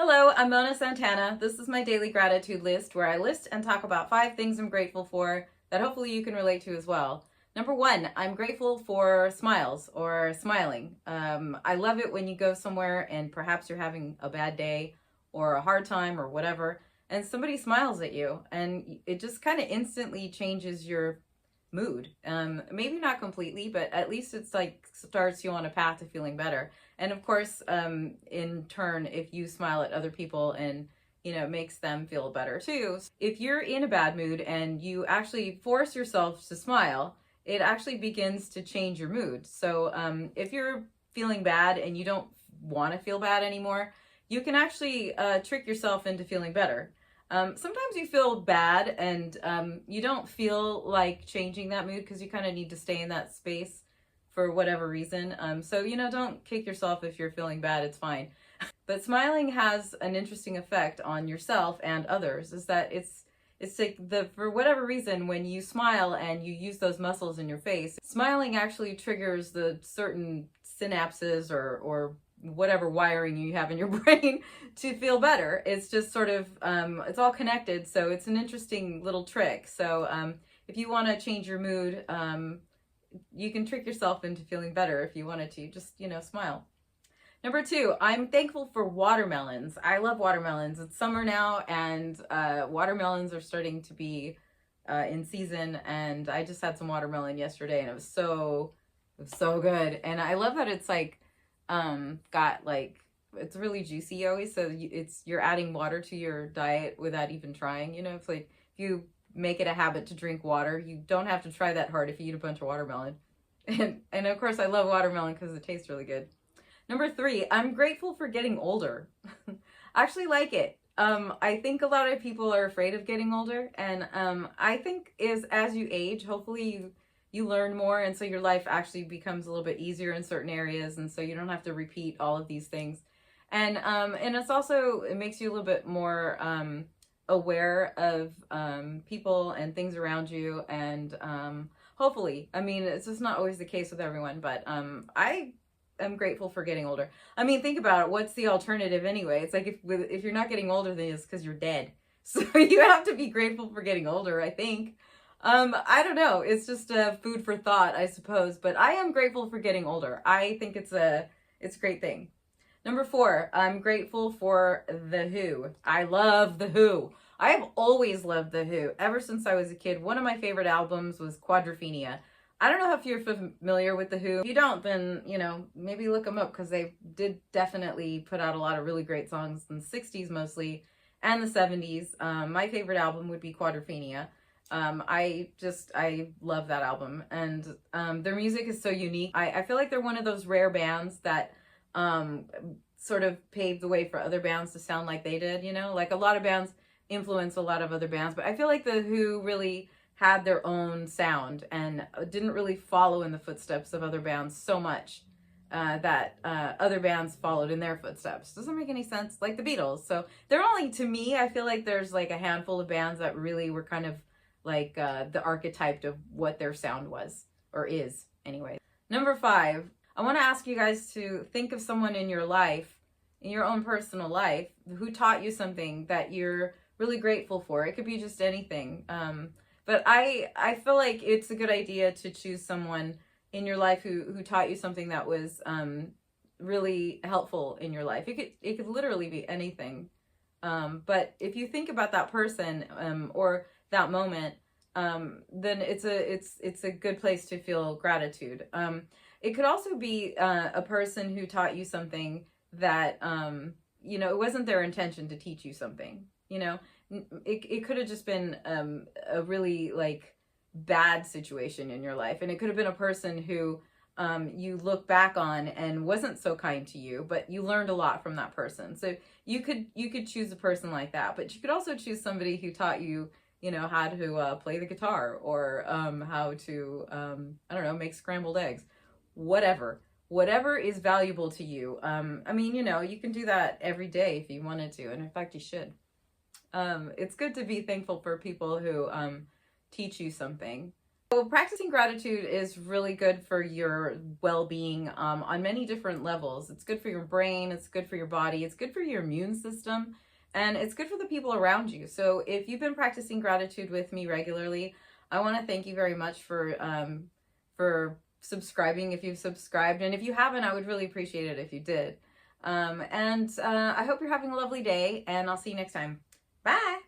Hello, I'm Mona Santana. This is my daily gratitude list where I list and talk about 5 things I'm grateful for that hopefully you can relate to as well. Number 1, I'm grateful for smiles or smiling. I love it when you go somewhere and perhaps you're having a bad day or a hard time or whatever, and somebody smiles at you, and it just kind of instantly changes your mood. Maybe not completely, but at least it's like starts you on a path to feeling better. And of course, in turn, if you smile at other people and it makes them feel better too. If you're in a bad mood and you actually force yourself to smile, it actually begins to change your mood. So if you're feeling bad and you don't want to feel bad anymore, you can actually trick yourself into feeling better. Sometimes you feel bad and you don't feel like changing that mood because you kind of need to stay in that space for whatever reason. So, don't kick yourself if you're feeling bad, it's fine. But smiling has an interesting effect on yourself and others, is that it's like for whatever reason, when you smile and you use those muscles in your face, smiling actually triggers the certain synapses or whatever wiring you have in your brain to feel better. It's just sort of it's all connected, so it's an interesting little trick. So if you want to change your mood, you can trick yourself into feeling better if you wanted to. Just smile. Number 2, I'm thankful for watermelons. I love watermelons. It's summer now, and watermelons are starting to be in season. And I just had some watermelon yesterday, and it was so good. And I love that it's like got like it's really juicy always. So you're adding water to your diet without even trying. It's like if you make it a habit to drink water, you don't have to try that hard if you eat a bunch of watermelon. And of course, I love watermelon because it tastes really good. Number 3, I'm grateful for getting older. I actually like it. I think a lot of people are afraid of getting older, and I think as you age, hopefully you learn more, and so your life actually becomes a little bit easier in certain areas, and so you don't have to repeat all of these things. And it makes you a little bit more aware of people and things around you, and hopefully, I mean, it's just not always the case with everyone, but I'm grateful for getting older. I mean, think about it. What's the alternative anyway? It's like if you're not getting older, then it's because you're dead. So you have to be grateful for getting older, I think. I don't know. It's just food for thought, I suppose. But I am grateful for getting older. I think it's a great thing. Number 4, I'm grateful for The Who. I love The Who. I have always loved The Who. Ever since I was a kid, one of my favorite albums was Quadrophenia. I don't know if you're familiar with The Who. If you don't, then, maybe look them up because they did definitely put out a lot of really great songs in the 60s mostly and the 70s. My favorite album would be Quadrophenia. I love that album, and their music is so unique. I feel like they're one of those rare bands that sort of paved the way for other bands to sound like they did, like a lot of bands influence a lot of other bands, but I feel like The Who really had their own sound and didn't really follow in the footsteps of other bands so much that other bands followed in their footsteps. Doesn't make any sense, like the Beatles. So they're only, to me, I feel like there's like a handful of bands that really were kind of like the archetype of what their sound was, or is anyway. Number 5, I want to ask you guys to think of someone in your life, in your own personal life, who taught you something that you're really grateful for. It could be just anything. But I feel like it's a good idea to choose someone in your life who taught you something that was really helpful in your life. It could literally be anything. But if you think about that person or that moment, then it's a good place to feel gratitude. It could also be a person who taught you something that it wasn't their intention to teach you something. It could have just been a really like bad situation in your life, and it could have been a person who you look back on and wasn't so kind to you, but you learned a lot from that person. So you could choose a person like that, but you could also choose somebody who taught you how to play the guitar, or how to I don't know, make scrambled eggs, whatever is valuable to you. I mean, you can do that every day if you wanted to, and in fact you should. It's good to be thankful for people who teach you something. So practicing gratitude is really good for your well-being on many different levels. It's good for your brain, it's good for your body, it's good for your immune system, and it's good for the people around you. So if you've been practicing gratitude with me regularly, I want to thank you very much for subscribing if you've subscribed, and if you haven't, I would really appreciate it if you did. I hope you're having a lovely day, and I'll see you next time. Bye!